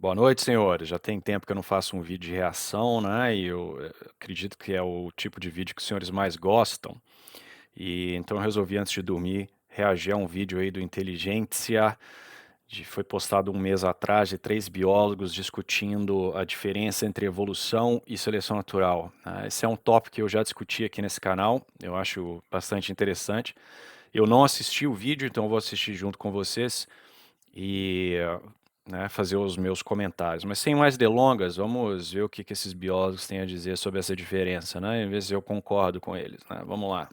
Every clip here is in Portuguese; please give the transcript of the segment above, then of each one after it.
Boa noite, senhores. Já tem tempo que eu não faço um vídeo de reação, né? E eu acredito que é o tipo de vídeo que os senhores mais gostam. E então eu resolvi, antes de dormir, reagir a um vídeo aí do Inteligência. Foi postado um mês atrás, de 3 biólogos discutindo a diferença entre evolução e seleção natural. Esse é um tópico que eu já discuti aqui nesse canal, eu acho bastante interessante. Eu não assisti o vídeo, então eu vou assistir junto com vocês e né, fazer os meus comentários. Mas sem mais delongas, vamos ver o que esses biólogos têm a dizer sobre essa diferença, né? E ver se eu concordo com eles, né? Vamos lá.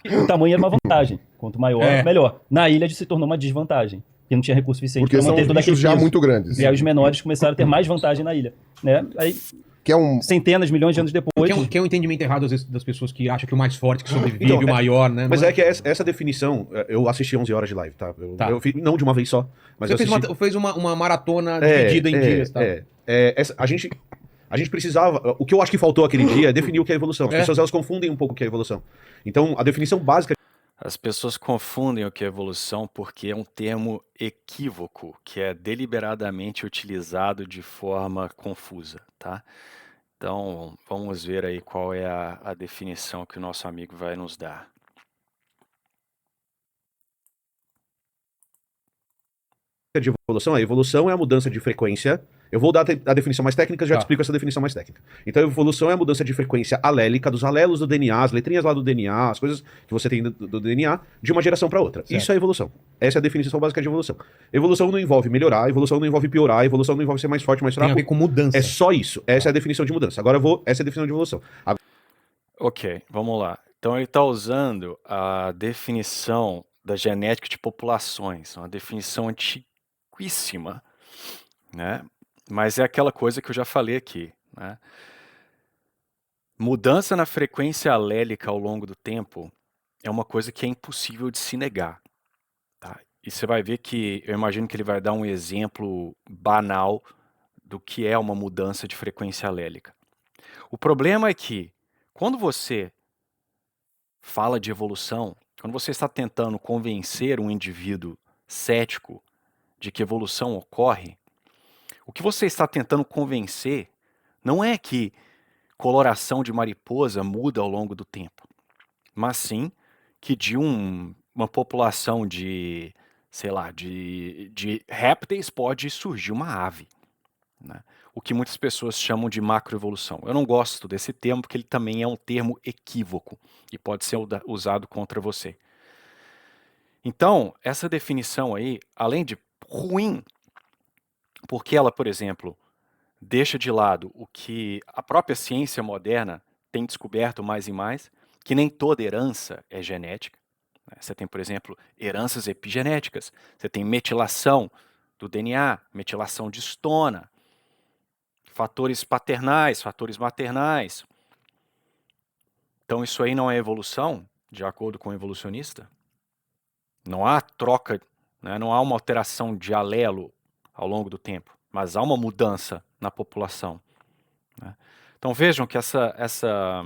O tamanho era uma vantagem. Quanto maior, É, melhor. Na ilha se tornou uma desvantagem, porque não tinha recurso suficiente Porque para são manter os todo aquele bichos já peso. muito grandes. E aí os menores começaram a ter mais vantagem na ilha. Né? Aí, Que é um. centenas, milhões de anos depois. que é um entendimento errado às vezes, das pessoas que acham que o mais forte que sobrevive, Então, o maior, né? Mas Não é que essa definição, eu assisti 11 horas de live, tá? Tá. Eu fiz, não de uma vez só, mas Você eu assisti... fez uma maratona dividida em dias, tá? A gente precisava... O que eu acho que faltou aquele dia é definir o que é evolução. As É. pessoas, elas confundem um pouco o que é evolução. Então, a definição básica... As pessoas confundem o que é evolução porque é um termo equívoco, que é deliberadamente utilizado de forma confusa, tá? Então, vamos ver aí qual é a definição que o nosso amigo vai nos dar. de evolução, a evolução é a mudança de frequência. Eu vou dar a definição mais técnica, já te Tá. explico essa definição mais técnica. Então, a evolução é a mudança de frequência alélica dos alelos do DNA, as letrinhas lá do DNA, as coisas que você tem do DNA, de uma geração para outra. Certo. Isso é evolução. Essa é a definição básica de evolução. Evolução não envolve melhorar, evolução não envolve piorar, evolução não envolve ser mais forte, mais Tem a fraco. ver com mudança. É só isso. Essa é a definição de mudança. Agora essa é a definição de evolução. Ok, vamos lá. Então ele está usando a definição da genética de populações, uma definição antiquíssima, né? Mas é aquela coisa que eu já falei aqui, né? Mudança na frequência alélica ao longo do tempo é uma coisa que é impossível de se negar, tá? E você vai ver que, eu imagino que ele vai dar um exemplo banal do que é uma mudança de frequência alélica. O problema é que, quando você fala de evolução, quando você está tentando convencer um indivíduo cético de que evolução ocorre, o que você está tentando convencer não é que coloração de mariposa muda ao longo do tempo, mas sim que de uma população de, sei lá, de répteis pode surgir uma ave, né? O que muitas pessoas chamam de macroevolução. Eu não gosto desse termo porque ele também é um termo equívoco e pode ser usado contra você. Então, essa definição aí, além de ruim, porque ela, por exemplo, deixa de lado o que a própria ciência moderna tem descoberto mais e mais, que nem toda herança é genética. Você tem, por exemplo, heranças epigenéticas, você tem metilação do DNA, metilação de histona, fatores paternais, fatores maternais. Então isso aí não é evolução, de acordo com o evolucionista? Não há troca, né? Não há uma alteração de alelo ao longo do tempo, mas há uma mudança na população, né? Então vejam que essa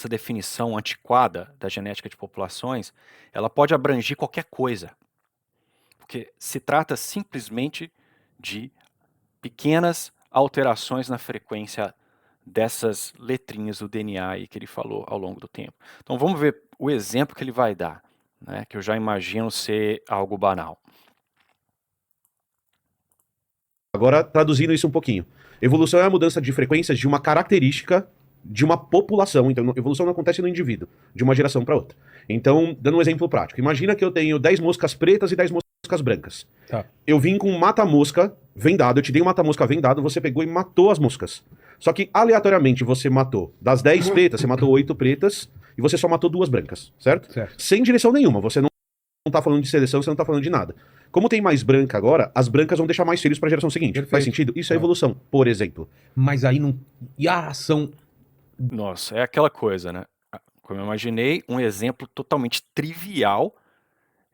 definição antiquada da genética de populações, ela pode abranger qualquer coisa, porque se trata simplesmente de pequenas alterações na frequência dessas letrinhas do DNA aí que ele falou ao longo do tempo. Então vamos ver o exemplo que ele vai dar, né, que eu já imagino ser algo banal. Agora, traduzindo isso um pouquinho. Evolução é a mudança de frequências de uma característica de uma população. Então, evolução não acontece no indivíduo, de uma geração para outra. Então, dando um exemplo prático. Imagina que eu tenho 10 moscas pretas e 10 moscas brancas. Tá. Eu vim com um mata-mosca vendado, eu te dei um mata-mosca vendado, você pegou e matou as moscas. Só que, aleatoriamente, você matou. Das 10 pretas, você matou 8 pretas e você só matou 2 brancas, certo? Certo. Sem direção nenhuma. Você não tá falando de seleção, você não tá falando de nada. Como tem mais branca agora, as brancas vão deixar mais filhos para a geração seguinte. Perfeito. Faz sentido? Isso é evolução, por exemplo. Mas aí não. E a ação. Nossa, é aquela coisa, né? Como eu imaginei, um exemplo totalmente trivial,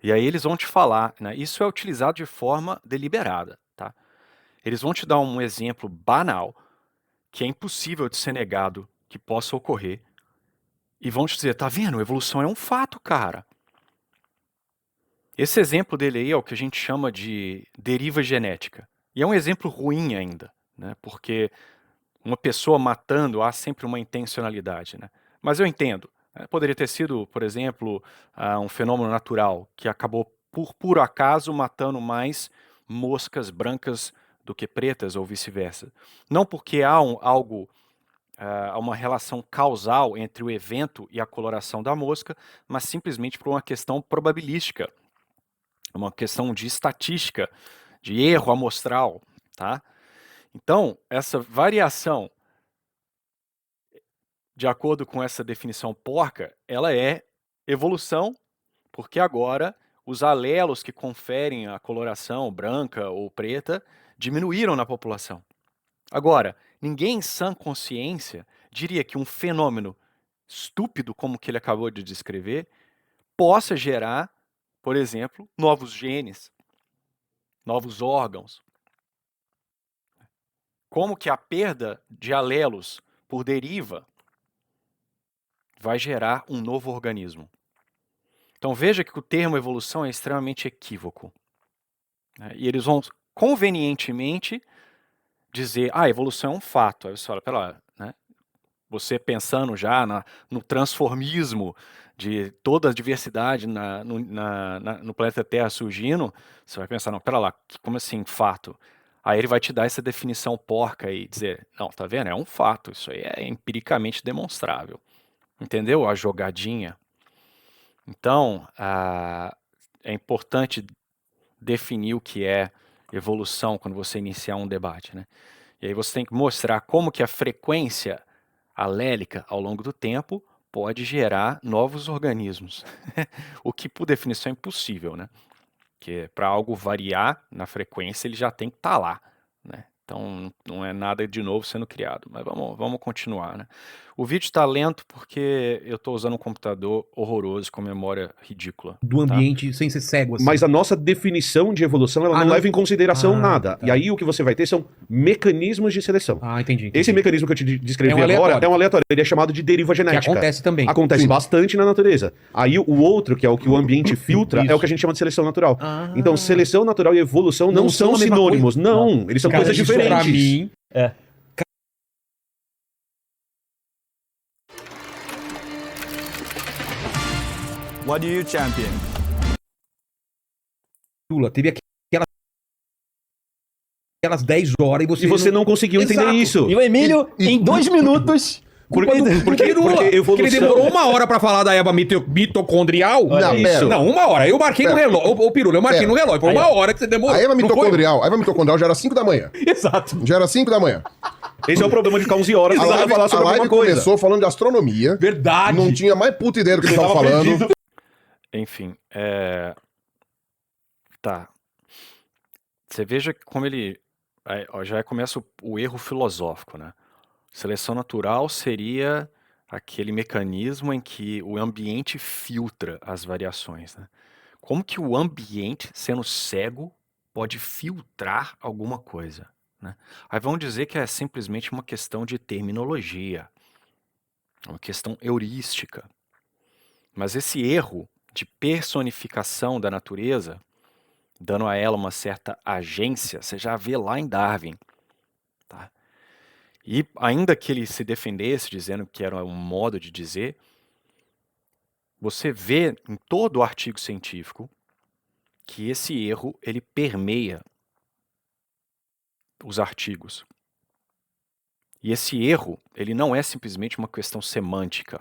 e aí eles vão te falar, né? Isso é utilizado de forma deliberada, tá? Eles vão te dar um exemplo banal, que é impossível de ser negado que possa ocorrer, e vão te dizer, tá vendo? Evolução é um fato, cara. Esse exemplo dele aí é o que a gente chama de deriva genética. E é um exemplo ruim ainda, né? Porque uma pessoa matando há sempre uma intencionalidade, né? Mas eu entendo. Poderia ter sido, por exemplo, um fenômeno natural que acabou por puro acaso matando mais moscas brancas do que pretas ou vice-versa. Não porque há uma relação causal entre o evento e a coloração da mosca, mas simplesmente por uma questão probabilística, uma questão de estatística, de erro amostral, tá? Então, essa variação, de acordo com essa definição porca, ela é evolução, porque agora os alelos que conferem a coloração branca ou preta diminuíram na população. Agora, ninguém em sã consciência diria que um fenômeno estúpido como o que ele acabou de descrever possa gerar, por exemplo, novos genes, novos órgãos. Como que a perda de alelos por deriva vai gerar um novo organismo. Então veja que o termo evolução é extremamente equívoco, né? E eles vão convenientemente dizer, evolução é um fato. Aí você fala, pera lá, né? Você pensando já no transformismo de toda a diversidade no planeta Terra surgindo, você vai pensar, não, pera lá, como assim fato? Aí ele vai te dar essa definição porca e dizer, não, tá vendo? É um fato, isso aí é empiricamente demonstrável. Entendeu a jogadinha? Então, é importante definir o que é evolução quando você iniciar um debate, né? E aí você tem que mostrar como que a frequência alélica ao longo do tempo pode gerar novos organismos. O que, por definição, é impossível, né? Porque para algo variar na frequência, ele já tem que estar lá, né? Então, não é nada de novo sendo criado. Mas vamos continuar, né? O vídeo está lento porque eu estou usando um computador horroroso com memória ridícula. Do tá? ambiente sem ser cego, assim. Mas a nossa definição de evolução, ela Ah, não não- leva em consideração nada. tá. E aí o que você vai ter são mecanismos de seleção. Entendi. Esse mecanismo que eu te descrevi É um agora aleatório. é um aleatório. Ele é chamado de deriva Que genética. acontece também. Acontece Sim. bastante na natureza. Aí o outro, que é o que o ambiente filtra, Isso. é o que a gente chama de seleção natural. Ah. Então, seleção natural e evolução não são são a mesma sinônimos. coisa? Não, eles são Cara, coisas isso pra diferentes. mim, What do you champion? Lula, teve aquelas 10 horas e E você não conseguiu entender Exato. isso. E o Emílio, em 2 minutos... Porque Lula, evolução... que ele demorou 1 hora pra falar da Eva mitocondrial. Não, isso. pera. Não, 1 hora. Eu marquei no Pera. relógio. Ô, Pirula, eu marquei Pera. no relógio. Foi 1 hora que você demorou. A Eva Não foi? mitocondrial já era 5 da manhã. Exato. Já era 5 da manhã. Esse é o problema de ficar 11 horas A pra live, falar a sobre live alguma coisa. começou falando de astronomia. Verdade. Não tinha mais puta ideia do que eles estavam tava falando. perdido. Enfim, tá. Você veja como ele... já começa o erro filosófico, né? Seleção natural seria aquele mecanismo em que o ambiente filtra as variações, né? Como que o ambiente, sendo cego, pode filtrar alguma coisa, né? Aí vão dizer que é simplesmente uma questão de terminologia, uma questão heurística. Mas esse erro de personificação da natureza, dando a ela uma certa agência, você já vê lá em Darwin, tá? E ainda que ele se defendesse dizendo que era um modo de dizer, você vê em todo o artigo científico que esse erro ele permeia os artigos. E esse erro, ele não é simplesmente uma questão semântica.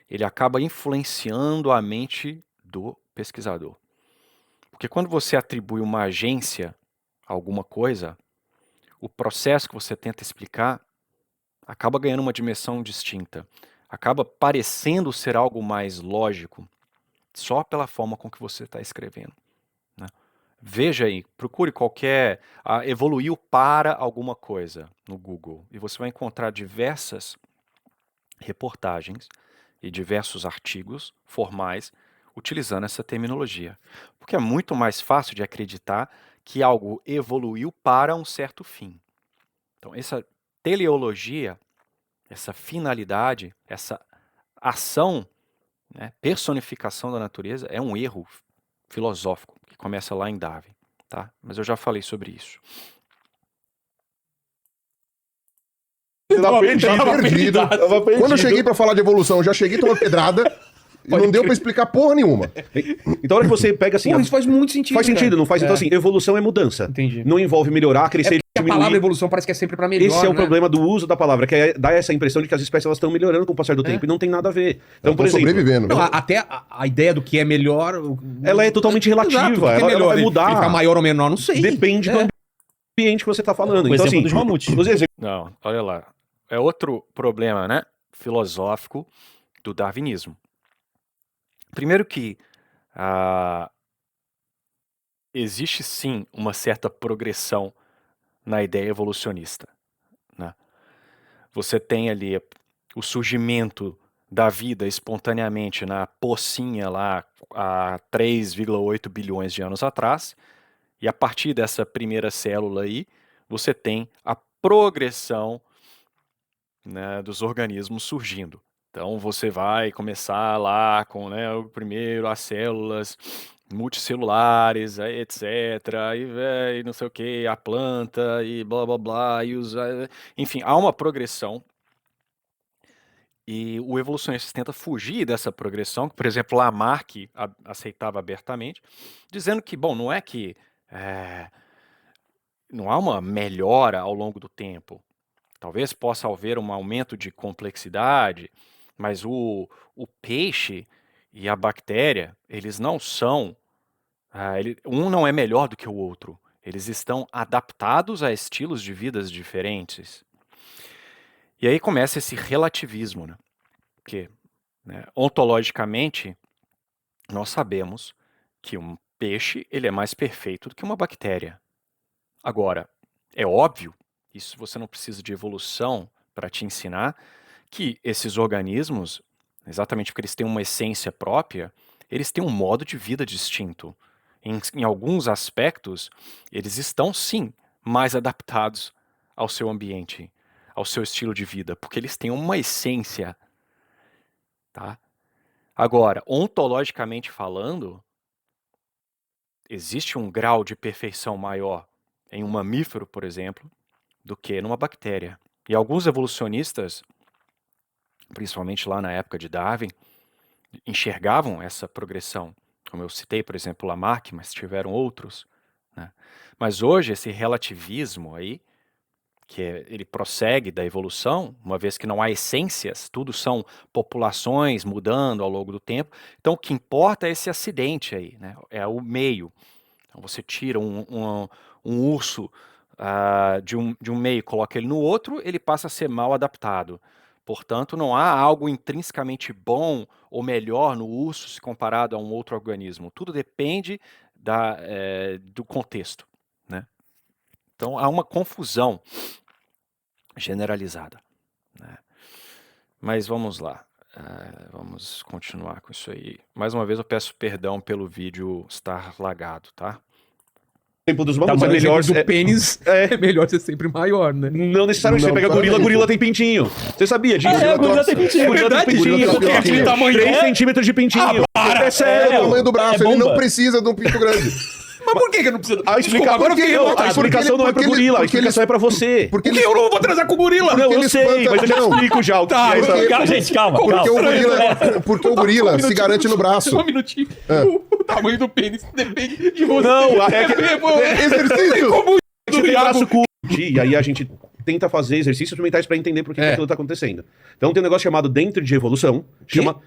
Ele acaba influenciando a mente do pesquisador. Porque quando você atribui uma agência a alguma coisa, o processo que você tenta explicar acaba ganhando uma dimensão distinta. Acaba parecendo ser algo mais lógico só pela forma com que você está escrevendo, né? Veja aí, procure qualquer... evoluiu para alguma coisa no Google e você vai encontrar diversas reportagens e diversos artigos formais utilizando essa terminologia. Porque é muito mais fácil de acreditar que algo evoluiu para um certo fim. Então, essa teleologia, essa finalidade, essa ação, né, personificação da natureza é um erro filosófico, que começa lá em Darwin, tá? Mas eu já falei sobre isso. Você tá Tava perdido. Quando eu cheguei pra falar de evolução, eu já cheguei tomando pedrada e não deu pra explicar porra nenhuma. Então, a hora que você pega assim. Porra, isso faz muito sentido. Faz sentido, cara. não faz? Então, assim, evolução é mudança. Entendi. Não envolve melhorar, crescer, A diminuir. palavra evolução parece que é sempre pra melhor. Esse é o né? problema do uso da palavra, que é dar essa impressão de que as espécies elas estão melhorando com o passar do tempo e não tem nada a ver. Então, Eu por tô exemplo, sobrevivendo. Não, até a ideia do que é melhor. ela é totalmente relativa. Exato, o que é Ela melhor? vai mudar. Ele ficar maior ou menor, não sei. Depende do ambiente que você tá falando. O Então, exemplo assim, dos mamutes. os exemplos Não, olha lá. É outro problema, né? Filosófico do darwinismo. Primeiro que existe sim uma certa progressão na ideia evolucionista, né? Você tem ali o surgimento da vida espontaneamente na pocinha lá há 3,8 bilhões de anos atrás, e a partir dessa primeira célula aí, você tem a progressão, né, dos organismos surgindo. Então você vai começar lá com, né, o primeiro as células multicelulares, aí, etc, e não sei o que, a planta e blá blá blá, e enfim, há uma progressão. E o evolucionista tenta fugir dessa progressão, que, por exemplo, Lamarck aceitava abertamente, dizendo que, bom, não é que não há uma melhora ao longo do tempo. Talvez possa haver um aumento de complexidade, mas o peixe e a bactéria, eles não são... um não é melhor do que o outro. Eles estão adaptados a estilos de vidas diferentes. E aí começa esse relativismo, né? Porque, né, ontologicamente, nós sabemos que um peixe ele é mais perfeito do que uma bactéria. Agora, é óbvio, isso você não precisa de evolução para te ensinar, que esses organismos, exatamente porque eles têm uma essência própria, eles têm um modo de vida distinto. Em alguns aspectos, eles estão sim mais adaptados ao seu ambiente, ao seu estilo de vida, porque eles têm uma essência. Tá? Agora, ontologicamente falando, existe um grau de perfeição maior em um mamífero, por exemplo, do que numa bactéria. E alguns evolucionistas, principalmente lá na época de Darwin, enxergavam essa progressão. Como eu citei, por exemplo, Lamarck, mas tiveram outros, né? Mas hoje esse relativismo aí, ele prossegue da evolução, uma vez que não há essências, tudo são populações mudando ao longo do tempo. Então o que importa é esse acidente aí, né? É o meio. Então você tira um urso de um meio e coloca ele no outro, ele passa a ser mal adaptado. Portanto, não há algo intrinsecamente bom ou melhor no urso se comparado a um outro organismo. Tudo depende do contexto, né? Então há uma confusão generalizada, né? Mas vamos lá, vamos continuar com isso aí. Mais uma vez eu peço perdão pelo vídeo estar lagado, tá? exemplo dos Tá, mamutos é mas melhor. do pênis é melhor ser sempre maior, né? Não necessariamente. Você pega gorila tem pintinho. Você sabia disso? É, gorila tem pintinho. Gorila tem verdade? pintinho. Gorila tem Aquele tamanho 3 é? centímetros de pintinho. É É sério. o tamanho do braço, É ele não bomba. precisa de um pinto grande. Mas por que eu não preciso? A Desculpa, agora eu fiquei revoltado. explicação não é pro gorila, a explicação é pra você. Porque Por que eu não vou transar com o gorila? Não, eu ele sei, espanta- mas eu já não. explico já o que Tá, é isso. porque- Gente, calma, Porque calma. porque o gorila se garante no braço. Só um minutinho. O tamanho do pênis depende de você. Não, Exercício! Como A gente do tem braço Iago. curto, e aí a gente tenta fazer exercícios mentais pra entender por que aquilo tá acontecendo. Então tem um negócio chamado dentro de evolução.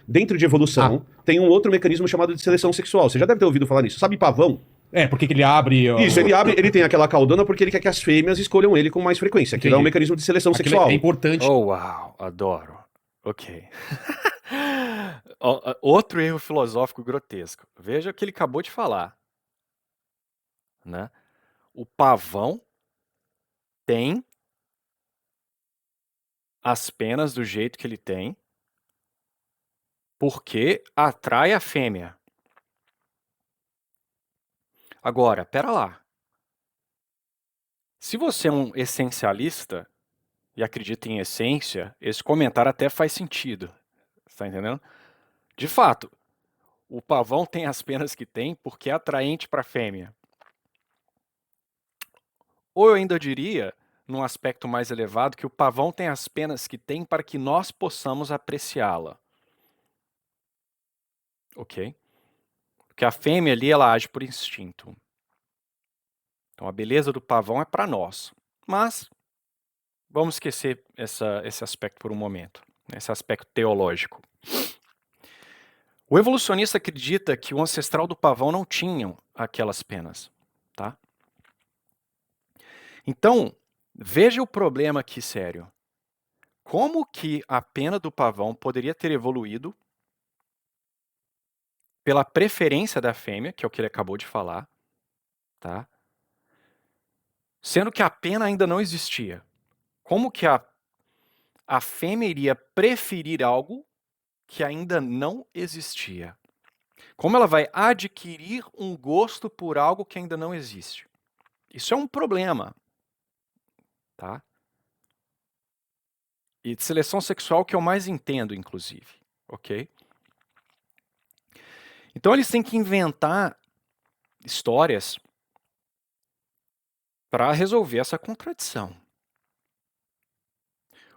Dentro de evolução, tem um outro mecanismo chamado de seleção sexual. Você já deve ter ouvido falar nisso. Sabe pavão? É, por que ele abre... ó, Isso, ele tem aquela caudana porque ele quer que as fêmeas escolham ele com mais frequência. Aquilo é um Entendi. mecanismo de seleção aquilo sexual. é importante. Oh, uau, adoro. Ok. Outro erro filosófico grotesco. Veja o que ele acabou de falar, né? O pavão tem as penas do jeito que ele tem porque atrai a fêmea. Agora, pera lá. Se você é um essencialista e acredita em essência, esse comentário até faz sentido. Tá entendendo? De fato, o pavão tem as penas que tem porque é atraente para a fêmea. Ou eu ainda diria, num aspecto mais elevado, que o pavão tem as penas que tem para que nós possamos apreciá-la. Ok? Porque a fêmea ali, ela age por instinto. Então a beleza do pavão é para nós. Mas vamos esquecer esse aspecto por um momento, esse aspecto teológico. O evolucionista acredita que o ancestral do pavão não tinha aquelas penas, tá? Então, veja o problema aqui sério. Como que a pena do pavão poderia ter evoluído pela preferência da fêmea, que é o que ele acabou de falar, tá? Sendo que a pena ainda não existia. Como que a fêmea iria preferir algo que ainda não existia? Como ela vai adquirir um gosto por algo que ainda não existe? Isso é um problema, tá? E de seleção sexual que eu mais entendo, inclusive, ok? Então eles têm que inventar histórias para resolver essa contradição.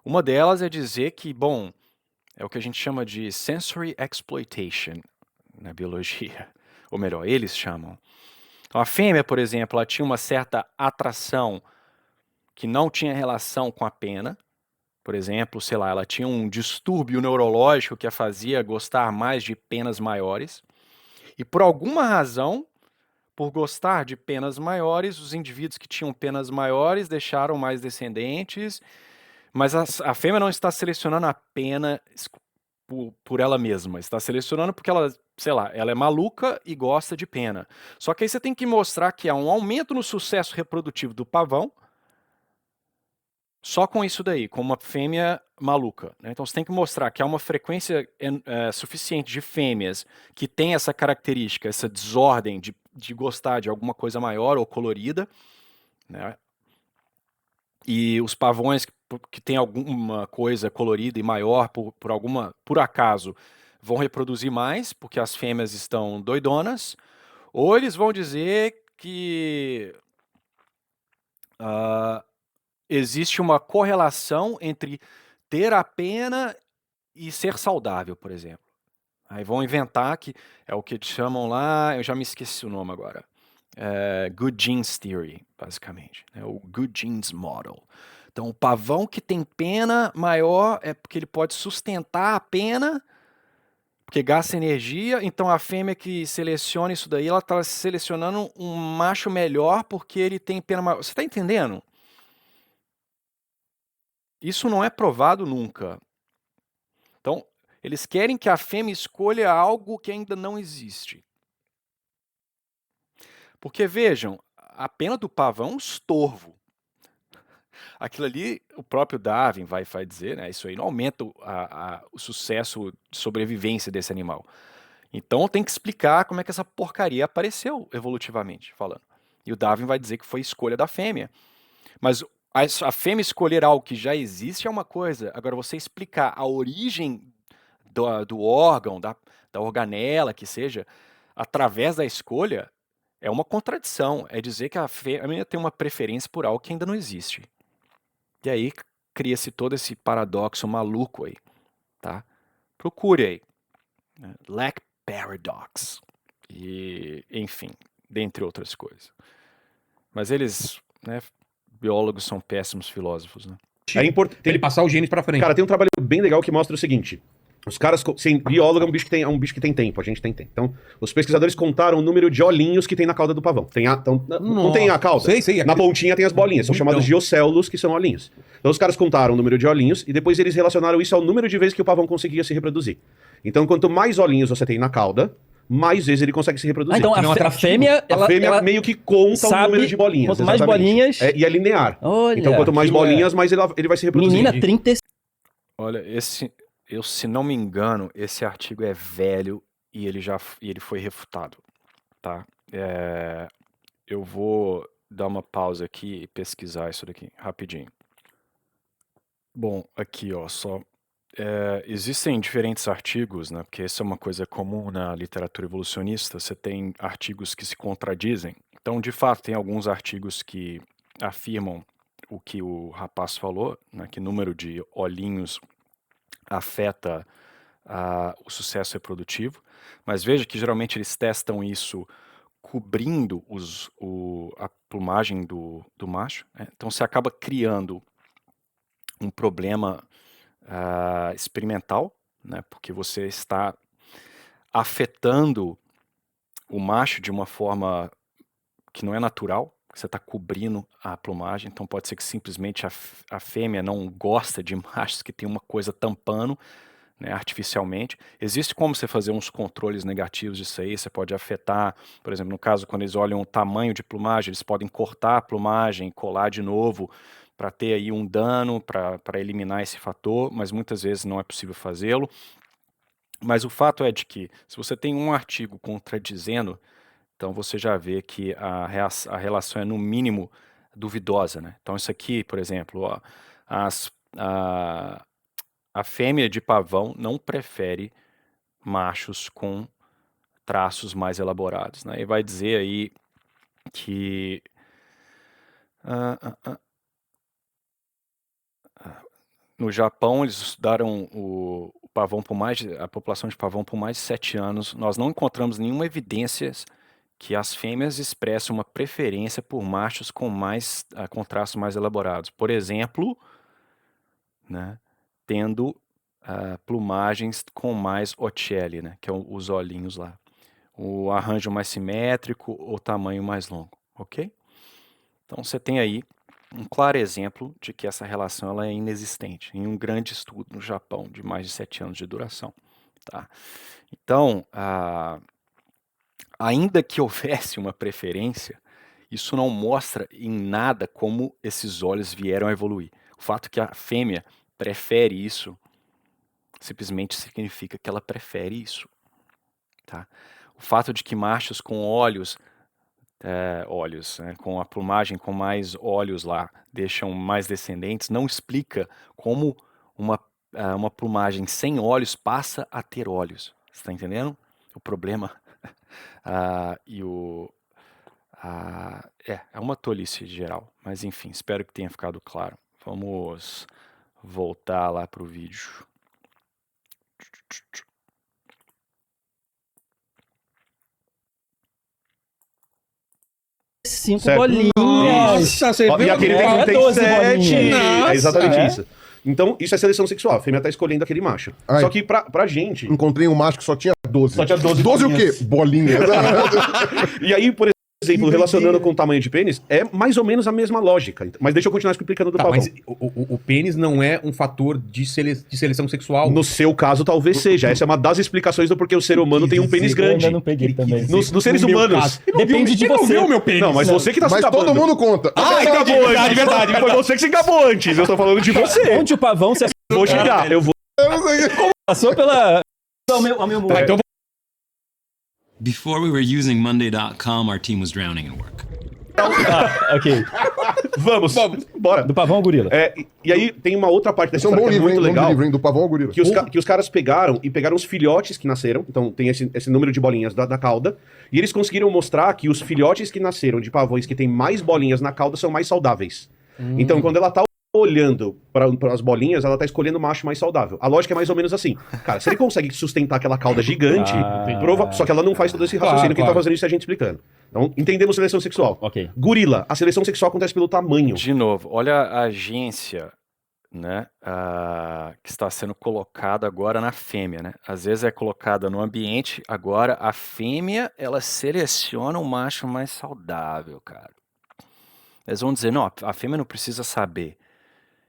Uma delas é dizer que, bom, é o que a gente chama de sensory exploitation na biologia. Ou melhor, eles chamam. Então, a fêmea, por exemplo, ela tinha uma certa atração que não tinha relação com a pena. Por exemplo, sei lá, ela tinha um distúrbio neurológico que a fazia gostar mais de penas maiores. E por alguma razão, por gostar de penas maiores, os indivíduos que tinham penas maiores deixaram mais descendentes, mas a fêmea não está selecionando a pena por ela mesma, está selecionando porque ela, sei lá, ela é maluca e gosta de pena. Só que aí você tem que mostrar que há um aumento no sucesso reprodutivo do pavão, só com isso daí, com uma fêmea maluca, né? Então você tem que mostrar que há uma frequência suficiente de fêmeas que tem essa característica, essa desordem de gostar de alguma coisa maior ou colorida, né? E os pavões que têm alguma coisa colorida e maior por acaso vão reproduzir mais, porque as fêmeas estão doidonas, ou eles vão dizer que existe uma correlação entre ter a pena e ser saudável, por exemplo. Aí vão inventar que é o que eles chamam lá, eu já me esqueci o nome agora. Good Genes Theory, basicamente. É o Good Genes Model. Então, o pavão que tem pena maior é porque ele pode sustentar a pena, porque gasta energia. Então, a fêmea que seleciona isso daí, ela está selecionando um macho melhor porque ele tem pena maior. Você está entendendo? Isso não é provado nunca. Então, eles querem que a fêmea escolha algo que ainda não existe. Porque, vejam, a pena do pavão é um estorvo. Aquilo ali, o próprio Darwin vai dizer, né? Isso aí não aumenta o sucesso de sobrevivência desse animal. Então tem que explicar como é que essa porcaria apareceu evolutivamente falando. E o Darwin vai dizer que foi escolha da fêmea. Mas a fêmea escolher algo que já existe é uma coisa. Agora, você explicar a origem do órgão, da organela, que seja, através da escolha, é uma contradição. É dizer que a fêmea tem uma preferência por algo que ainda não existe. E aí cria-se todo esse paradoxo maluco aí, tá? Procure aí. Né? Lack Paradox. E, enfim, dentre outras coisas. Mas eles, né, biólogos são péssimos filósofos, né? É importante. Ele passar os genes pra frente. Cara, tem um trabalho bem legal que mostra o seguinte. Os caras, biólogo é um bicho que tem tempo, a gente tem tempo. Então, os pesquisadores contaram o número de olhinhos que tem na cauda do pavão. Não tem a cauda? Sei. Na pontinha tem as bolinhas, são chamados de océulos, que são olhinhos. Então, os caras contaram o número de olhinhos e depois eles relacionaram isso ao número de vezes que o pavão conseguia se reproduzir. Então, quanto mais olhinhos você tem na cauda, mais vezes ele consegue se reproduzir. Então Não, a fêmea, A fêmea ela meio que conta o sabe número de bolinhas. quanto mais exatamente. bolinhas- E é linear. Olha, Então, quanto mais aquilo bolinhas, mais ele vai se reproduzir. menina 35. Olha, se não me engano, esse artigo é velho e ele foi refutado, tá? Eu vou dar uma pausa aqui e pesquisar isso daqui rapidinho. Bom, aqui ó, só Existem diferentes artigos, né? Porque isso é uma coisa comum na literatura evolucionista. Você tem artigos que se contradizem. Então, de fato, tem alguns artigos que afirmam o que o rapaz falou, né? Que número de olhinhos afeta o sucesso reprodutivo. Mas veja que geralmente eles testam isso cobrindo a plumagem do macho, né? Então você acaba criando um problema experimental, né? Porque você está afetando o macho de uma forma que não é natural, você está cobrindo a plumagem, então pode ser que simplesmente a fêmea não gosta de machos que tem uma coisa tampando, né, artificialmente. Existe como você fazer uns controles negativos disso aí, você pode afetar, por exemplo, no caso, quando eles olham o tamanho de plumagem, eles podem cortar a plumagem, colar de novo, para ter aí um dano, para eliminar esse fator, mas muitas vezes não é possível fazê-lo. Mas o fato é de que, se você tem um artigo contradizendo, então você já vê que a relação é no mínimo duvidosa, né? Então isso aqui, por exemplo, ó, a fêmea de pavão não prefere machos com traços mais elaborados, né? E vai dizer aí que no Japão eles estudaram a população de pavão por mais de 7 anos. Nós não encontramos nenhuma evidência que as fêmeas expressam uma preferência por machos com traços mais elaborados. Por exemplo, né, tendo plumagens com mais ocelli, né, que é os olhinhos lá. O arranjo mais simétrico, o tamanho mais longo, ok? Então você tem aí um claro exemplo de que essa relação ela é inexistente, em um grande estudo no Japão, de mais de 7 anos de duração. Tá? Então, ainda que houvesse uma preferência, isso não mostra em nada como esses olhos vieram a evoluir. O fato que a fêmea prefere isso, simplesmente significa que ela prefere isso. Tá? O fato de que machos com olhos, né, com a plumagem com mais olhos lá, deixam mais descendentes, não explica como uma plumagem sem olhos passa a ter olhos. Você está entendendo? O problema é uma tolice geral, mas enfim, espero que tenha ficado claro. Vamos voltar lá para o vídeo. 5 Certo. bolinhas. Nossa, você Ó, viu? e aquele Não, é tem 12 7. bolinhas. É exatamente Nossa. isso. Então, isso é seleção sexual. A fêmea tá escolhendo aquele macho. Ai. Só que pra gente. Encontrei um macho que só tinha 12. Só tinha 12 12 o bolinhas. quê? Bolinhas. E aí, por exemplo, relacionando com o tamanho de pênis, é mais ou menos a mesma lógica. Mas deixa eu continuar explicando do Tá, pavão. mas o pênis não é um fator de seleção sexual. No seu caso, talvez seja. Essa é uma das explicações do porquê o ser humano tem um pênis Eu grande. ainda não peguei também. Nos seres No meu humanos. caso. Depende de Ele não você. viu o meu pênis. Não, mas você que tá se Mas gabando. todo mundo conta. Ah, acabou antes. Verdade. Foi você que se gabou antes. Eu tô falando de você. Onde o pavão se Vou chegar. Eu vou. Eu não sei. passou pela... ao meu mundo. Tá, então Before we were using Monday.com, our team was drowning in work. Ok. Vamos. Bora. Do pavão ao gorila. E aí tem uma outra parte dessa Esse é um bom história que é livro, hein? muito Nome do legal. livro, hein? Do pavão ao gorila. Que os caras pegaram os filhotes que nasceram, então tem esse número de bolinhas da cauda, e eles conseguiram mostrar que os filhotes que nasceram de pavões que tem mais bolinhas na cauda são mais saudáveis. Então, quando ela tá olhando para as bolinhas, ela tá escolhendo o macho mais saudável. A lógica é mais ou menos assim. Cara, se ele consegue sustentar aquela cauda gigante, só que ela não faz todo esse raciocínio que ele tá fazendo isso a gente explicando. Então, entendemos seleção sexual. Ok. Gorila, a seleção sexual acontece pelo tamanho. De novo, olha a agência, né, que está sendo colocada agora na fêmea, né? Às vezes é colocada no ambiente, agora a fêmea, ela seleciona o macho mais saudável, cara. Eles vão dizer, não, a fêmea não precisa saber.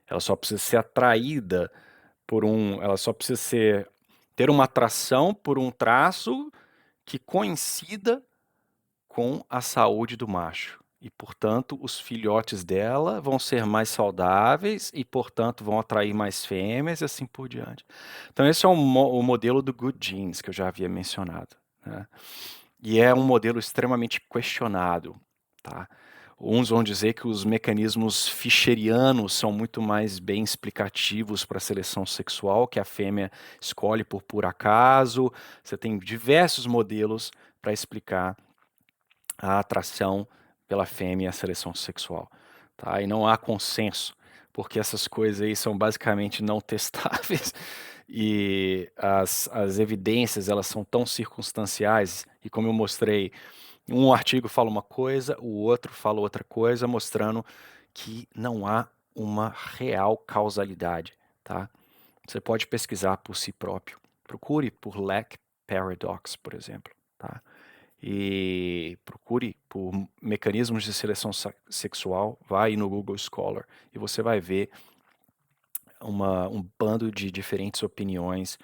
Ela só precisa ser atraída ela só precisa ter uma atração por um traço que coincida com a saúde do macho. E, portanto, os filhotes dela vão ser mais saudáveis e, portanto, vão atrair mais fêmeas e assim por diante. Então, esse é o modelo do Good Genes, que eu já havia mencionado, né? E é um modelo extremamente questionado, tá? Uns vão dizer que os mecanismos fischerianos são muito mais bem explicativos para a seleção sexual, que a fêmea escolhe por acaso. Você tem diversos modelos para explicar a atração pela fêmea e a seleção sexual. Tá? E não há consenso, porque essas coisas aí são basicamente não testáveis e as evidências elas são tão circunstanciais e como eu mostrei, um artigo fala uma coisa, o outro fala outra coisa, mostrando que não há uma real causalidade, tá? Você pode pesquisar por si próprio. Procure por Lack Paradox, por exemplo, tá? E procure por mecanismos de seleção sexual, vai no Google Scholar e você vai ver um bando de diferentes opiniões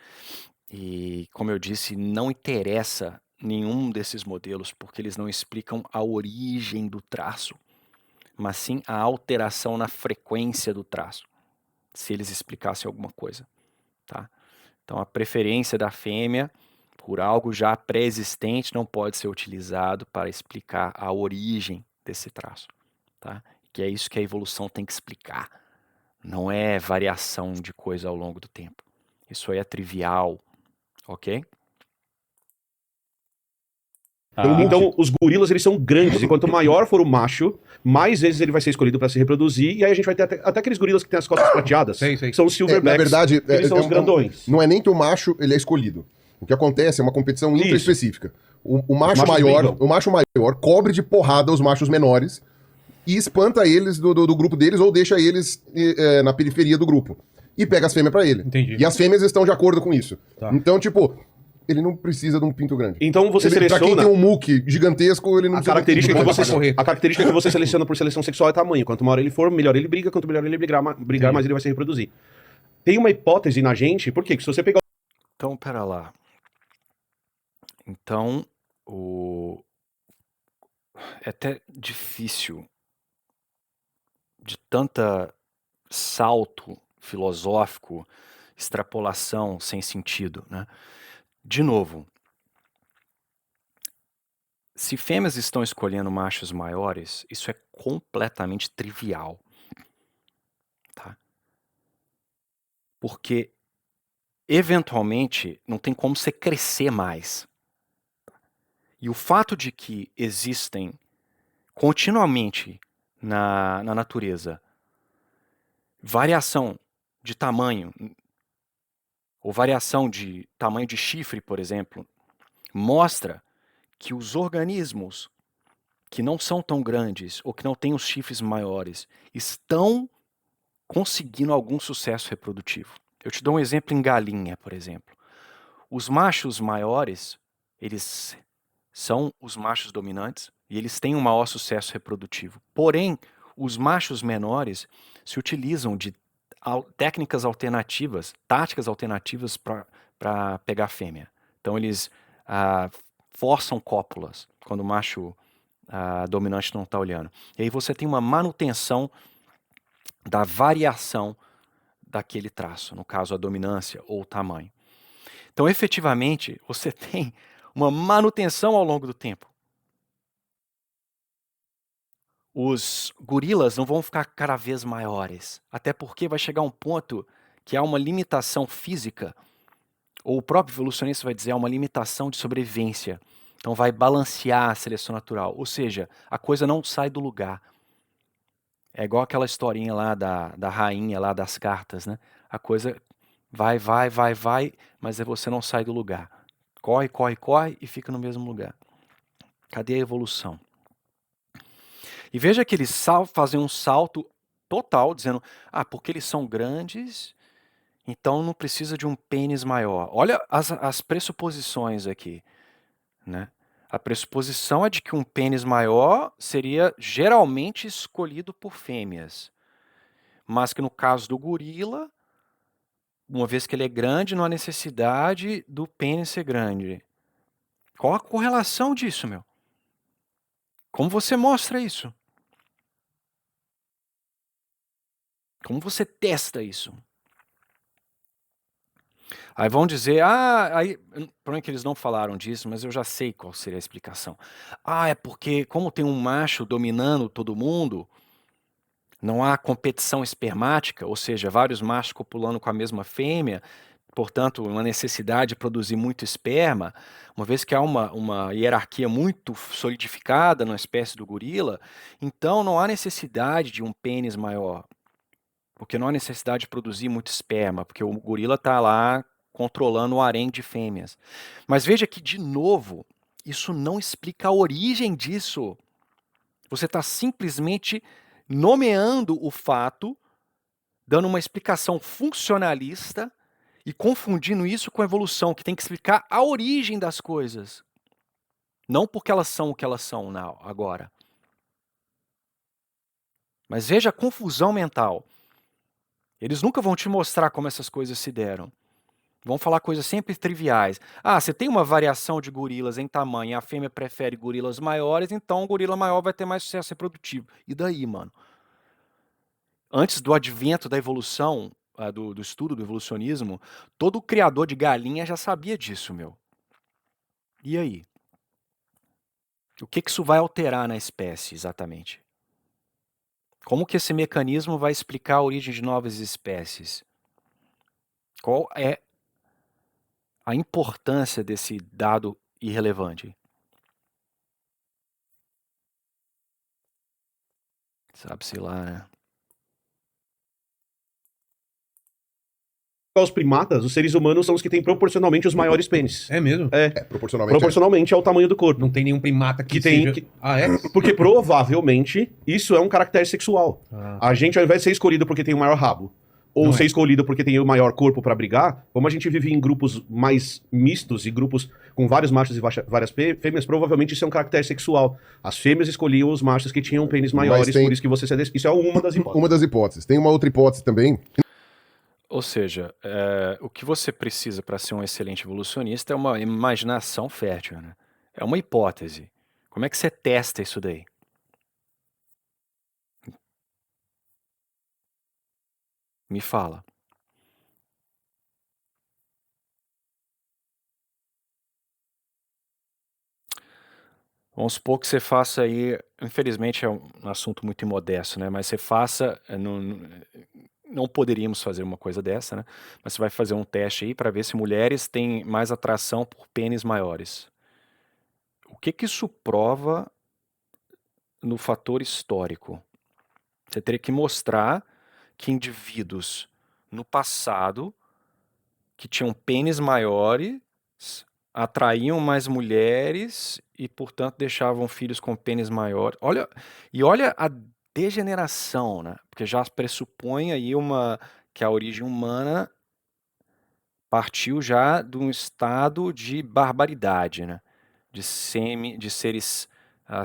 e, como eu disse, não interessa nenhum desses modelos porque eles não explicam a origem do traço, mas sim a alteração na frequência do traço, se eles explicassem alguma coisa, tá? Então a preferência da fêmea por algo já pré-existente não pode ser utilizado para explicar a origem desse traço, tá? Que é isso que a evolução tem que explicar. Não é variação de coisa ao longo do tempo. Isso aí é trivial, ok? Então, os gorilas, eles são grandes, e quanto maior for o macho, mais vezes ele vai ser escolhido para se reproduzir, e aí a gente vai ter até aqueles gorilas que têm as costas prateadas, Sei. que são os silverbacks, na verdade, eles são os grandões. não é nem que o macho ele é escolhido. O que acontece é uma competição Isso. intraespecífica. O macho machos maior, brigam. o macho maior cobre de porrada os machos menores e espanta eles do grupo deles ou deixa eles na periferia do grupo. E pega as fêmeas pra ele. Entendi. E as fêmeas estão de acordo com isso. Tá. Então, tipo, ele não precisa de um pinto grande. Então você Pra quem seleciona... tem um muque gigantesco, ele não A precisa característica, de um que pinto você, grande. correr. a característica que você seleciona por seleção sexual é tamanho. Quanto maior ele for, melhor ele briga. Quanto melhor ele brigar, mais ele vai se reproduzir. Tem uma hipótese na gente, por quê? Que se você pegar... Então, pera lá. Então, é até difícil de tanta salto filosófico, extrapolação sem sentido, né? De novo, se fêmeas estão escolhendo machos maiores, isso é completamente trivial, tá? Porque eventualmente não tem como você crescer mais. E o fato de que existem continuamente na natureza variação de tamanho, ou variação de tamanho de chifre, por exemplo, mostra que os organismos que não são tão grandes ou que não têm os chifres maiores estão conseguindo algum sucesso reprodutivo. Eu te dou um exemplo em galinha, por exemplo. Os machos maiores, eles são os machos dominantes e eles têm um maior sucesso reprodutivo. Porém, os machos menores se utilizam de técnicas alternativas, táticas alternativas para pegar a fêmea. Então, eles forçam cópulas quando o macho dominante não está olhando. E aí você tem uma manutenção da variação daquele traço, no caso a dominância ou o tamanho. Então, efetivamente, você tem uma manutenção ao longo do tempo. Os gorilas não vão ficar cada vez maiores, até porque vai chegar um ponto que há uma limitação física, ou o próprio evolucionista vai dizer, há uma limitação de sobrevivência. Então vai balancear a seleção natural, ou seja, a coisa não sai do lugar. É igual aquela historinha lá da rainha lá das cartas, né? A coisa vai, mas você não sai do lugar. Corre e fica no mesmo lugar. Cadê a evolução? E veja que eles fazem um salto total, dizendo, porque eles são grandes, então não precisa de um pênis maior. Olha as pressuposições aqui, né? A pressuposição é de que um pênis maior seria geralmente escolhido por fêmeas, mas que no caso do gorila, uma vez que ele é grande, não há necessidade do pênis ser grande. Qual a correlação disso, meu? Como você mostra isso? Como você testa isso? Aí vão dizer, aí, por que eles não falaram disso, mas eu já sei qual seria a explicação. É porque como tem um macho dominando todo mundo, não há competição espermática, ou seja, vários machos copulando com a mesma fêmea, portanto, uma necessidade de produzir muito esperma, uma vez que há uma hierarquia muito solidificada na espécie do gorila, então não há necessidade de um pênis maior, porque não há necessidade de produzir muito esperma, porque o gorila está lá controlando o harém de fêmeas. Mas veja que, de novo, isso não explica a origem disso. Você está simplesmente nomeando o fato, dando uma explicação funcionalista e confundindo isso com a evolução, que tem que explicar a origem das coisas. Não porque elas são o que elas são agora. Mas veja a confusão mental. Eles nunca vão te mostrar como essas coisas se deram. Vão falar coisas sempre triviais. Você tem uma variação de gorilas em tamanho, a fêmea prefere gorilas maiores, então o gorila maior vai ter mais sucesso reprodutivo. E daí, mano? Antes do advento da evolução, do estudo do evolucionismo, todo criador de galinha já sabia disso, meu. E aí? O que isso vai alterar na espécie, exatamente? Como que esse mecanismo vai explicar a origem de novas espécies? Qual é a importância desse dado irrelevante? Sabe-se lá, né? Os primatas, os seres humanos são os que têm proporcionalmente os maiores pênis. É mesmo? Proporcionalmente. Proporcionalmente ao tamanho do corpo. Não tem nenhum primata que tem- seja... que- Ah, é? Porque provavelmente isso é um caractere sexual. Ah. A gente, ao invés de ser escolhido porque tem o maior rabo, ou Não ser é. escolhido porque tem o maior corpo pra brigar, como a gente vive em grupos mais mistos e grupos com vários machos e várias fêmeas, provavelmente isso é um caractere sexual. As fêmeas escolhiam os machos que tinham pênis maiores, tem- por isso que você se... Isso é uma das hipóteses. Uma das hipóteses. Tem uma outra hipótese também. Ou seja, o que você precisa para ser um excelente evolucionista é uma imaginação fértil, né? É uma hipótese. Como é que você testa isso daí? Me fala. Vamos supor que você faça aí, infelizmente é um assunto muito imodesto, né? Mas você faça, não poderíamos fazer uma coisa dessa, né? Mas você vai fazer um teste aí para ver se mulheres têm mais atração por pênis maiores. O que isso prova no fator histórico? Você teria que mostrar que indivíduos no passado que tinham pênis maiores atraíam mais mulheres e, portanto, deixavam filhos com pênis maior. Olha a degeneração, né? Porque já pressupõe aí que a origem humana partiu já de um estado de barbaridade, né? De seres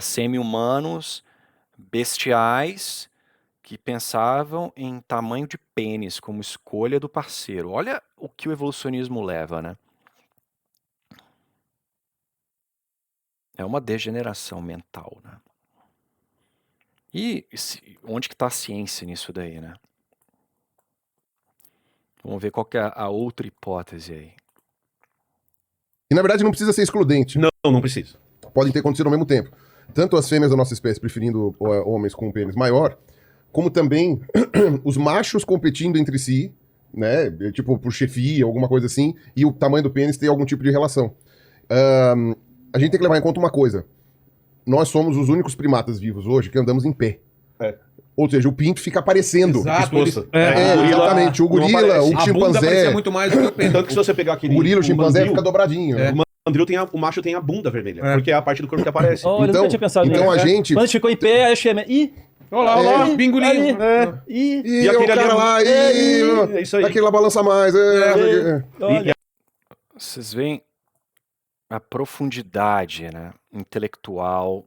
semi-humanos, bestiais, que pensavam em tamanho de pênis como escolha do parceiro. Olha o que o evolucionismo leva, né? É uma degeneração mental, né? E onde que está a ciência nisso daí, né? Vamos ver qual que é a outra hipótese aí. E na verdade não precisa ser excludente. Não precisa. Podem ter acontecido ao mesmo tempo. Tanto as fêmeas da nossa espécie preferindo homens com um pênis maior, como também os machos competindo entre si, né? Tipo, por chefia, alguma coisa assim, e o tamanho do pênis ter algum tipo de relação. A gente tem que levar em conta uma coisa. Nós somos os únicos primatas vivos hoje que andamos em pé. Ou seja, o pinto fica aparecendo. Exato. Exposto. Exatamente. O gorila, aparece. o A bunda chimpanzé. parecia muito mais do que o pênis. Tanto que se você pegar aquele... O gorila, o chimpanzé mandril, fica dobradinho. É. O mandril o macho tem a bunda vermelha, porque é a parte do corpo que aparece. Olha, eu Então- nunca tinha pensado então nisso. a gente- Quando a gente ficou em pé, aí eu chamei. Ih! Olha lá, pingolinho. Ih! E aquele o cara ali lá, é isso aí. aquele lá balança mais. Olha. Vocês veem a profundidade, né, intelectual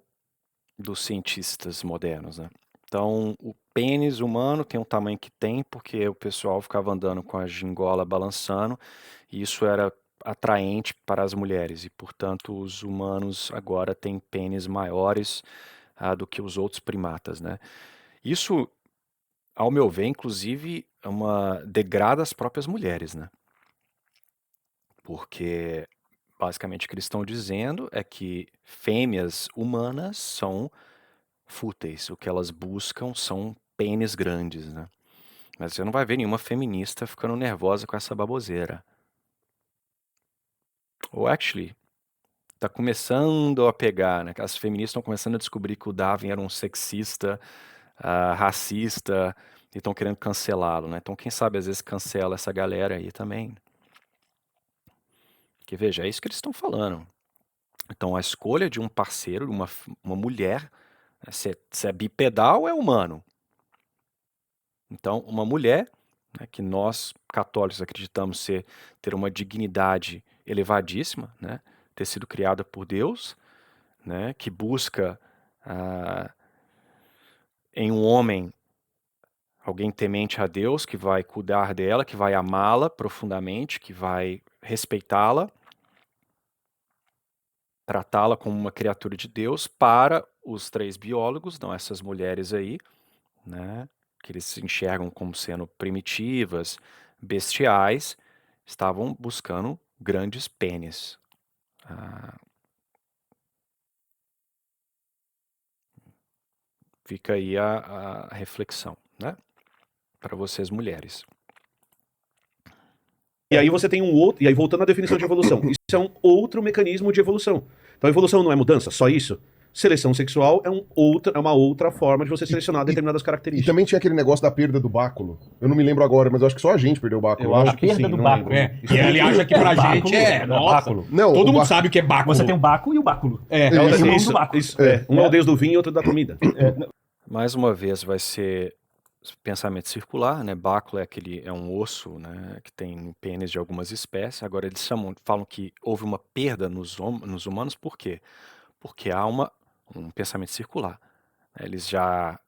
dos cientistas modernos, né? Então, o pênis humano tem o tamanho que tem porque o pessoal ficava andando com a gingola balançando e isso era atraente para as mulheres e, portanto, os humanos agora têm pênis maiores do que os outros primatas, né? Isso, ao meu ver, inclusive, degrada as próprias mulheres, né? Porque basicamente o que eles estão dizendo é que fêmeas humanas são fúteis, o que elas buscam são pênis grandes, né? Mas você não vai ver nenhuma feminista ficando nervosa com essa baboseira. Ou actually, tá começando a pegar, né? As feministas estão começando a descobrir que o Darwin era um sexista, racista, e estão querendo cancelá-lo, né? Então quem sabe às vezes cancela essa galera aí também. Porque veja, é isso que eles estão falando. Então a escolha de um parceiro, uma mulher, né, se é bipedal é humano. Então uma mulher, né, que nós católicos acreditamos ter uma dignidade elevadíssima, né, ter sido criada por Deus, né, que busca em um homem alguém temente a Deus, que vai cuidar dela, que vai amá-la profundamente, que vai respeitá-la, tratá-la como uma criatura de Deus. Para os 3 biólogos, não essas mulheres aí, né, que eles se enxergam como sendo primitivas, bestiais, estavam buscando grandes pênis. Fica aí a reflexão, né, para vocês mulheres. E aí você tem um outro. E aí, voltando à definição de evolução, isso é um outro mecanismo de evolução. Então, a evolução não é mudança, só isso. Seleção sexual é uma outra forma de você selecionar determinadas E características. também tinha aquele negócio da perda do báculo. Eu não me lembro agora, mas eu acho que só a gente perdeu o báculo. Eu acho que perda sim, do não báculo. lembro. E ele acha que pra Báculo, gente é. Nossa. báculo. Não, Todo o mundo bá- sabe o que é báculo. Você tem o baco e o báculo. É, É o Isso, irmão isso, do báculo. isso, um é o deus do vinho e outro da comida. Mais uma vez vai ser pensamento circular, né? Báculo é um osso, né, que tem no pênis de algumas espécies. Agora eles falam que houve uma perda nos humanos, por quê? Porque há um pensamento circular. Eles já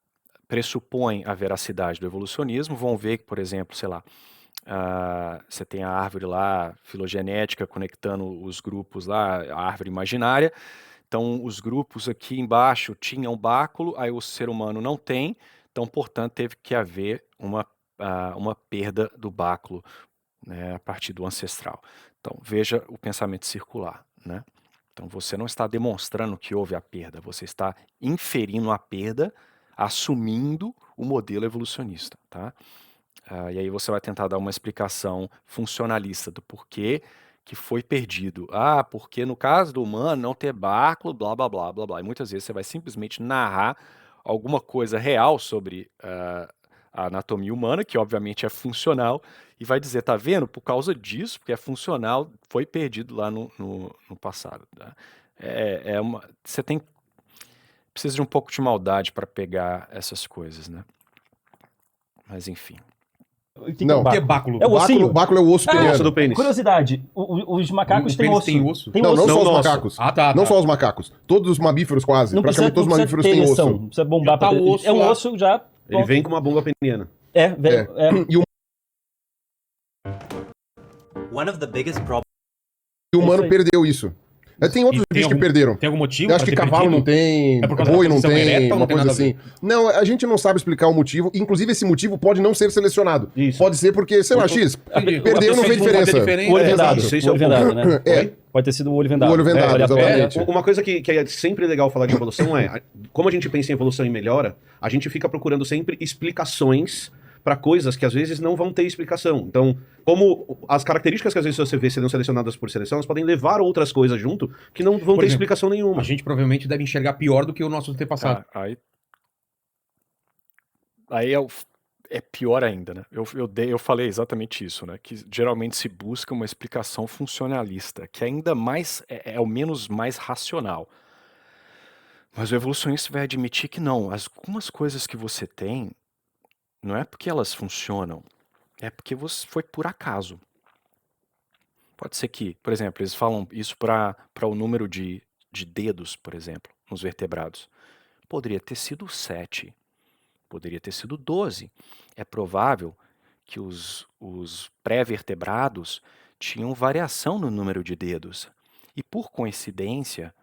pressupõem a veracidade do evolucionismo, vão ver que, por exemplo, sei lá, você tem a árvore lá, filogenética, conectando os grupos lá, a árvore imaginária. Então, os grupos aqui embaixo tinham báculo, aí o ser humano não tem, então, portanto, teve que haver uma perda do báculo, né, a partir do ancestral. Então, veja o pensamento circular, né? Então, você não está demonstrando que houve a perda, você está inferindo a perda, assumindo o modelo evolucionista, tá? E aí você vai tentar dar uma explicação funcionalista do porquê que foi perdido. Porque no caso do humano não ter báculo, blá, blá, blá, blá, blá. E muitas vezes você vai simplesmente narrar alguma coisa real sobre a anatomia humana, que obviamente é funcional, e vai dizer, tá vendo? Por causa disso, porque é funcional, foi perdido lá no passado. Tá? Você precisa de um pouco de maldade para pegar essas coisas, né? Mas enfim. O que Não. O que é báculo? É o ossinho. Báculo é o osso Osso peniano. do pênis. Curiosidade, os macacos O têm pênis osso. tem osso? Tem Não, osso. não só os nosso. macacos. Tá. Não só os macacos. Todos os mamíferos quase. Não precisa, Praticamente todos os não mamíferos precisa ter têm ereção, osso. não precisa bombar Já tá pra ter. o osso É um lá. osso já. Ele vem com uma bomba peniana. E One of the biggest problems. o humano Isso aí. perdeu isso. Tem outros E tem bichos que algum- perderam. Tem algum motivo? Eu acho que pra ter cavalo não perdido? tem, É por causa da boi não posição tem, ereta ou uma não tem coisa nada a assim. Não, a gente não sabe explicar o motivo. Inclusive, esse motivo pode não ser selecionado. Isso. Pode ser porque, sei lá, X, Entendi. perdeu, não fez Não vai ter diferença. O olho É, vendado. isso, esse O é olho o vendado, né? É. Pode ter sido o olho vendado. O olho vendado, vale a pena. exatamente. Uma coisa que é sempre legal falar de evolução é, como a gente pensa em evolução e melhora, a gente fica procurando sempre explicações para coisas que às vezes não vão ter explicação. Então, como as características que às vezes você vê sendo selecionadas por seleção, elas podem levar outras coisas junto que não vão Por ter exemplo, explicação nenhuma. A gente provavelmente deve enxergar pior do que o nosso antepassado. Aí é pior ainda, né? Eu falei exatamente isso, né? Que geralmente se busca uma explicação funcionalista, que ainda mais é o menos mais racional. Mas o evolucionista vai admitir que não. Algumas coisas que você tem, não é porque elas funcionam, é porque foi por acaso. Pode ser que, por exemplo, eles falam isso para o número de dedos, por exemplo, nos vertebrados. Poderia ter sido 7, poderia ter sido 12. É provável que os pré-vertebrados tinham variação no número de dedos. E por coincidência,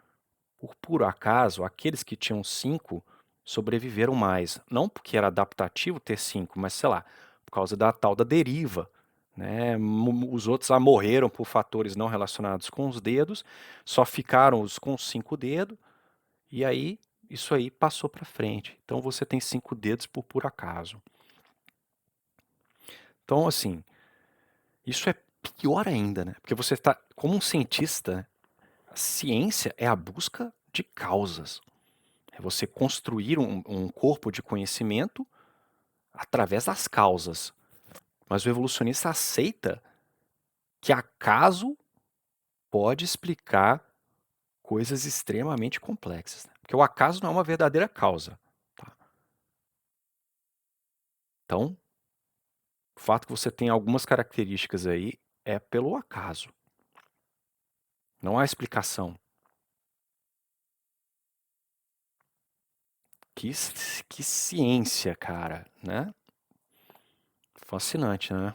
por puro acaso, aqueles que tinham 5 sobreviveram mais. Não porque era adaptativo ter 5, mas sei lá, por causa da tal da deriva, né? Os outros morreram por fatores não relacionados com os dedos, só ficaram os com 5 dedos, e aí isso aí passou para frente. Então você tem 5 dedos por acaso. Então, assim, isso é pior ainda, né? Porque você está, como um cientista, a ciência é a busca de causas. É você construir um corpo de conhecimento através das causas. Mas o evolucionista aceita que acaso pode explicar coisas extremamente complexas, né? Porque o acaso não é uma verdadeira causa. Tá? Então, o fato que você tem algumas características aí é pelo acaso. Não há explicação. Que ciência, cara, né? Fascinante, né?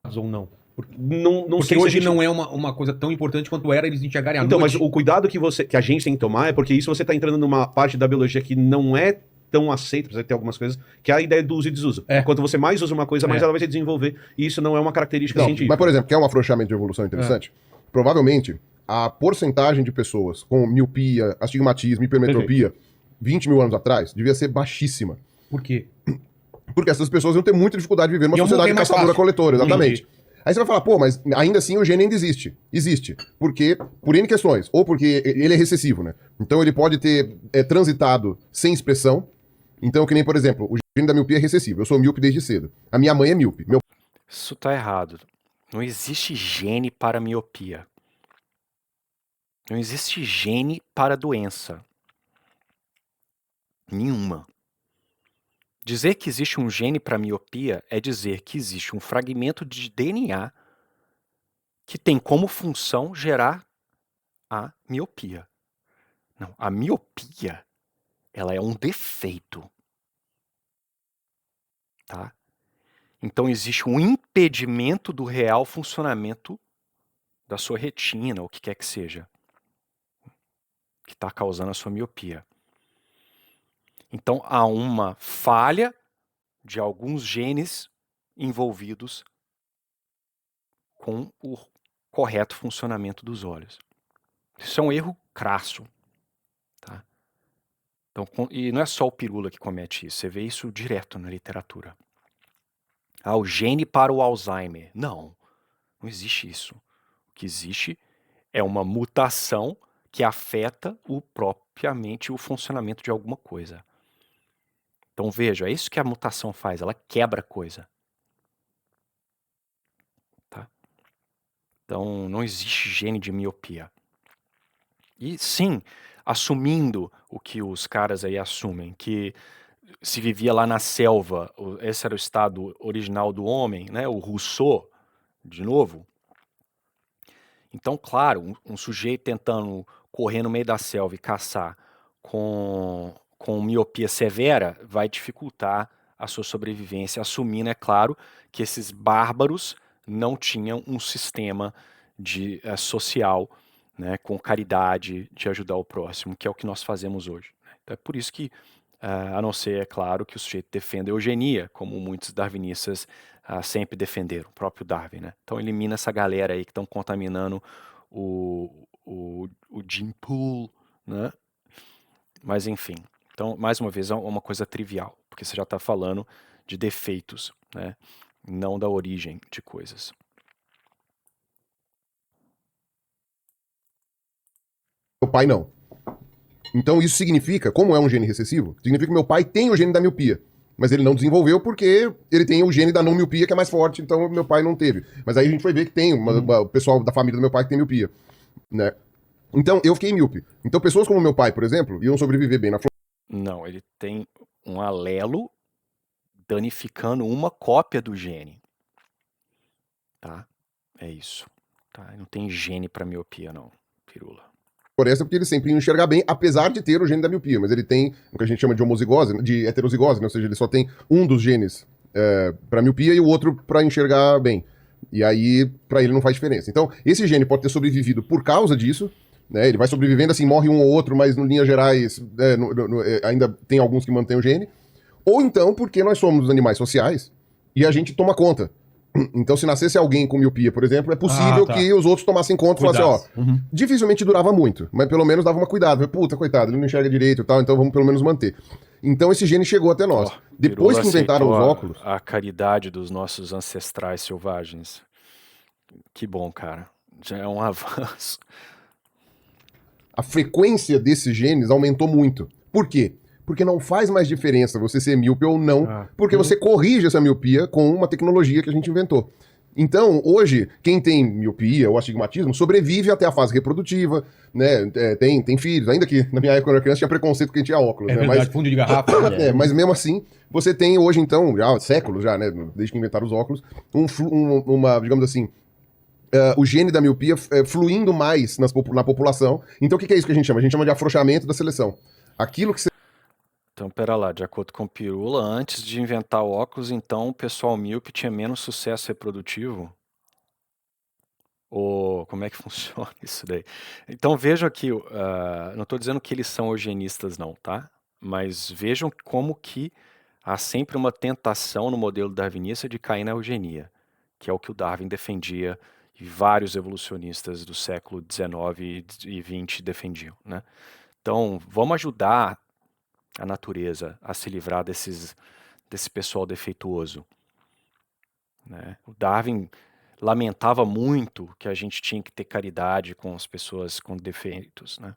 Ou não. Não Porque sei se a hoje gente... não é uma coisa tão importante quanto era eles enxergarem a Então, mas noite. o cuidado que a gente tem que tomar é porque isso você está entrando numa parte da biologia que não é tão aceita, apesar de ter algumas coisas, que é a ideia do uso e desuso. É. Quanto você mais usa uma coisa, mais ela vai se desenvolver. E isso não é uma característica Não, científica. mas, por exemplo, quer um afrouxamento de evolução interessante? Provavelmente, a porcentagem de pessoas com miopia, astigmatismo, hipermetropia, 20 mil anos atrás, devia ser baixíssima. Por quê? Porque essas pessoas iam ter muita dificuldade de viver numa Iam sociedade morrer mais caçadora-coletora, exatamente. Entendi. Aí você vai falar, pô, mas ainda assim o gene ainda existe. Existe. Porque, por N questões, ou porque ele é recessivo, né? Então ele pode ter transitado sem expressão. Então, que nem, por exemplo, o gene da miopia é recessivo. Eu sou míope desde cedo. A minha mãe é míope. Isso tá errado. Não existe gene para miopia. Não existe gene para doença. Nenhuma. Dizer que existe um gene para miopia é dizer que existe um fragmento de DNA que tem como função gerar a miopia. Não, a miopia, ela é um defeito. Tá? Então existe um impedimento do real funcionamento da sua retina, ou o que quer que seja, que está causando a sua miopia. Então há uma falha de alguns genes envolvidos com o correto funcionamento dos olhos. Isso é um erro crasso. Tá? Então, e não é só o Pirula que comete isso, você vê isso direto na literatura. Ah, o gene para o Alzheimer. Não existe isso. O que existe é uma mutação que afeta propriamente o funcionamento de alguma coisa. Então veja, é isso que a mutação faz, ela quebra coisa. Tá? Então não existe gene de miopia. E sim, assumindo o que os caras aí assumem, que se vivia lá na selva, esse era o estado original do homem, né? O Rousseau, de novo. Então, claro, um sujeito tentando correr no meio da selva e caçar com miopia severa vai dificultar a sua sobrevivência, assumindo, é claro, que esses bárbaros não tinham um sistema social, né, com caridade, de ajudar o próximo, que é o que nós fazemos hoje. Então é por isso que, a não ser, é claro, que o sujeito defenda a eugenia, como muitos darwinistas sempre defenderam, o próprio Darwin, né? Então elimina essa galera aí que estão contaminando o gene pool, né? Mas enfim, então mais uma vez é uma coisa trivial, porque você já está falando de defeitos, né? Não da origem de coisas. Meu pai não. Então isso significa, como é um gene recessivo, significa que meu pai tem o gene da miopia. Mas ele não desenvolveu porque ele tem o gene da não miopia que é mais forte, então meu pai não teve. Mas aí a gente foi ver que tem o pessoal da família do meu pai que tem miopia, né? Então eu fiquei míope. Então pessoas como meu pai, por exemplo, iam sobreviver bem na floresta. Não, ele tem um alelo danificando uma cópia do gene. Tá? É isso. Tá? Não tem gene para miopia não, Pirula. Porque ele sempre ia enxergar bem, apesar de ter o gene da miopia. Mas ele tem o que a gente chama de homozigose, de heterozigose, né? Ou seja, ele só tem um dos genes para miopia e o outro para enxergar bem. E aí, para ele não faz diferença. Então, esse gene pode ter sobrevivido por causa disso, né? Ele vai sobrevivendo assim, morre um ou outro, mas, em linhas gerais, ainda tem alguns que mantêm o gene. Ou então, porque nós somos animais sociais, e a gente toma conta. Então, se nascesse alguém com miopia, por exemplo, é possível tá. que os outros tomassem conta e falassem, ó, Cuidasse. Uhum. dificilmente durava muito, mas pelo menos dava uma cuidado. Puta, coitado, ele não enxerga direito e tal, então vamos pelo menos manter. Então esse gene chegou até nós. Depois Pirula que inventaram os aceitou óculos, a caridade dos nossos ancestrais selvagens. Que bom, cara. Já é um avanço. a frequência desses genes aumentou muito. Por quê? Porque não faz mais diferença você ser míope ou não, porque você corrige essa miopia com uma tecnologia que a gente inventou. Então, hoje, quem tem miopia ou astigmatismo sobrevive até a fase reprodutiva, né? Tem filhos. Ainda que na minha época, quando eu era criança, tinha preconceito com quem tinha óculos, É né? verdade, fundo de garrafa. Mas mesmo assim, você tem hoje, então, já séculos já, né? Desde que inventaram os óculos, uma, digamos assim, o gene da miopia fluindo mais na população. Então, o que é isso que a gente chama? A gente chama de afrouxamento da seleção. Aquilo que você Então, pera lá, de acordo com o Pirula, antes de inventar o óculos, então o pessoal míope tinha menos sucesso reprodutivo? Ou como é que funciona isso daí? Então vejam aqui, não estou dizendo que eles são eugenistas não, tá? Mas vejam como que há sempre uma tentação no modelo darwinista de cair na eugenia, que é o que o Darwin defendia e vários evolucionistas do século XIX e XX defendiam, né? Então, vamos ajudar a natureza a se livrar desse pessoal defeituoso, né? O Darwin lamentava muito que a gente tinha que ter caridade com as pessoas com defeitos, né?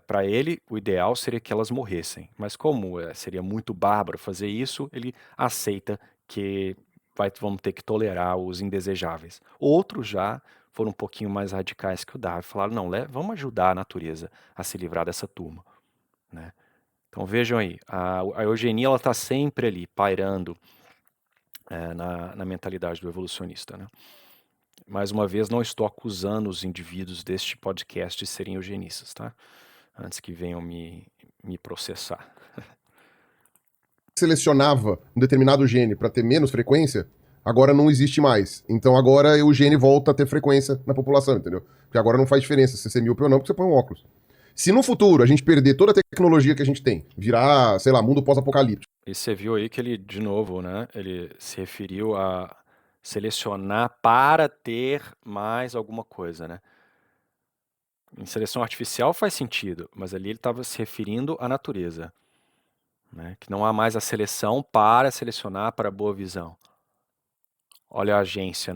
Para ele, o ideal seria que elas morressem, mas como seria muito bárbaro fazer isso, ele aceita que vamos ter que tolerar os indesejáveis. Outros já foram um pouquinho mais radicais que o Darwin, falaram, não, vamos ajudar a natureza a se livrar dessa turma, né? Então vejam aí, a eugenia ela está sempre ali, pairando na mentalidade do evolucionista, né? Mais uma vez, não estou acusando os indivíduos deste podcast de serem eugenistas, tá? Antes que venham me processar. selecionava um determinado gene para ter menos frequência, agora não existe mais. Então agora o gene volta a ter frequência na população, entendeu? Porque agora não faz diferença se você é míope ou não, porque você põe um óculos. Se no futuro a gente perder toda a tecnologia que a gente tem, virar, sei lá, mundo pós-apocalíptico. E você viu aí que ele, de novo, né? Ele se referiu a selecionar para ter mais alguma coisa, né? Em seleção artificial faz sentido, mas ali ele estava se referindo à natureza, né? Que não há mais a seleção para selecionar para boa visão. Olha a agência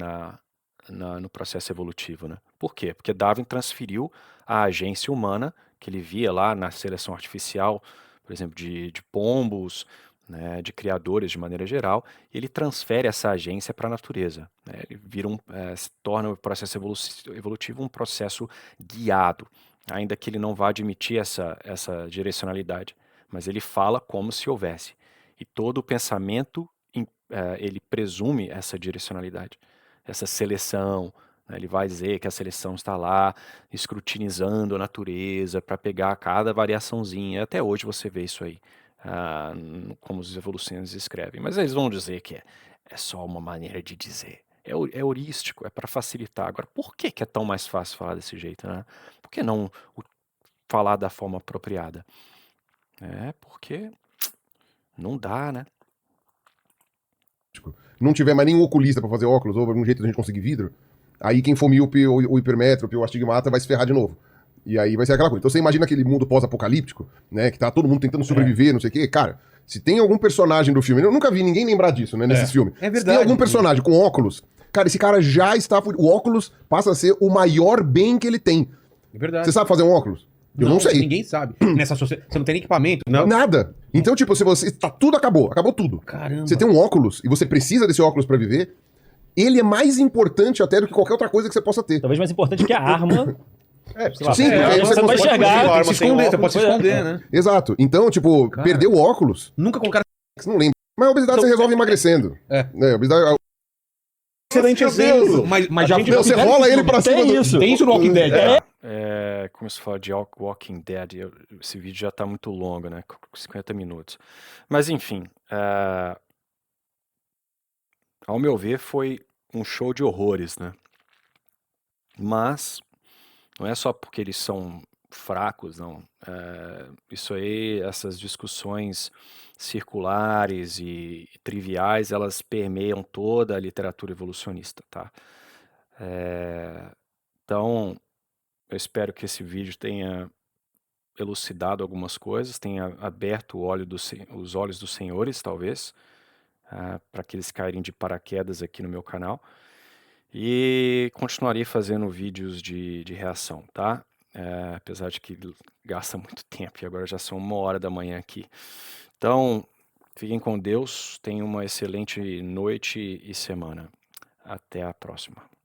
no processo evolutivo, né? Por quê? Porque Darwin transferiu a agência humana, que ele via lá na seleção artificial, por exemplo, de pombos, né, de criadores de maneira geral, ele transfere essa agência para a natureza, né? Ele se torna o processo evolutivo um processo guiado, ainda que ele não vá admitir essa direcionalidade, mas ele fala como se houvesse. E todo o pensamento ele presume essa direcionalidade, essa seleção, né? Ele vai dizer que a seleção está lá escrutinizando a natureza para pegar cada variaçãozinha. Até hoje você vê isso aí, como os evolucionistas escrevem. Mas eles vão dizer que é só uma maneira de dizer. É heurístico, é para facilitar. Agora, por que é tão mais fácil falar desse jeito, né? Por que não falar da forma apropriada? Porque não dá, né? Não tiver mais nenhum oculista para fazer óculos, ou algum jeito de a gente conseguir vidro, aí quem for míope, ou hipermétrope, ou astigmata, vai se ferrar de novo. E aí vai ser aquela coisa. Então você imagina aquele mundo pós-apocalíptico, né? Que tá todo mundo tentando sobreviver, não sei o quê. Cara, se tem algum personagem do filme, eu nunca vi ninguém lembrar disso, né? Nesses filmes. É verdade. Se tem algum personagem com óculos, cara, esse cara já está... O óculos passa a ser o maior bem que ele tem. É verdade. Você sabe fazer um óculos? Eu não sei. Ninguém sabe. Nessa sociedade. Você não tem nem equipamento, não? Nada. Então, tipo, se você... Tudo acabou tudo. Caramba. Você tem um óculos e você precisa desse óculos pra viver, ele é mais importante até do que qualquer outra coisa que você possa ter. Talvez mais importante que a arma. Sei lá, Sim, porque aí você não vai enxergar. Você pode se esconder, né? Exato. Então, tipo, Cara. perder o óculos, Nunca colocaram você não lembra. Mas a obesidade você resolve emagrecendo. É. A obesidade... excelente exemplo. Mas já Você rola ele pra cima Tem do... isso. Tem isso no Walking Dead. Como se fala de Walking Dead, esse vídeo já está muito longo, né? 50 minutos. Mas enfim, ao meu ver, foi um show de horrores, né? Mas não é só porque eles são fracos, não. Isso aí, essas discussões circulares e triviais, elas permeiam toda a literatura evolucionista, tá? Então, eu espero que esse vídeo tenha elucidado algumas coisas, tenha aberto os olhos dos senhores, talvez, para que eles caírem de paraquedas aqui no meu canal. E continuarei fazendo vídeos de reação, tá? Apesar de que gasta muito tempo, e agora já são 1h da manhã aqui. Então, fiquem com Deus, tenham uma excelente noite e semana. Até a próxima.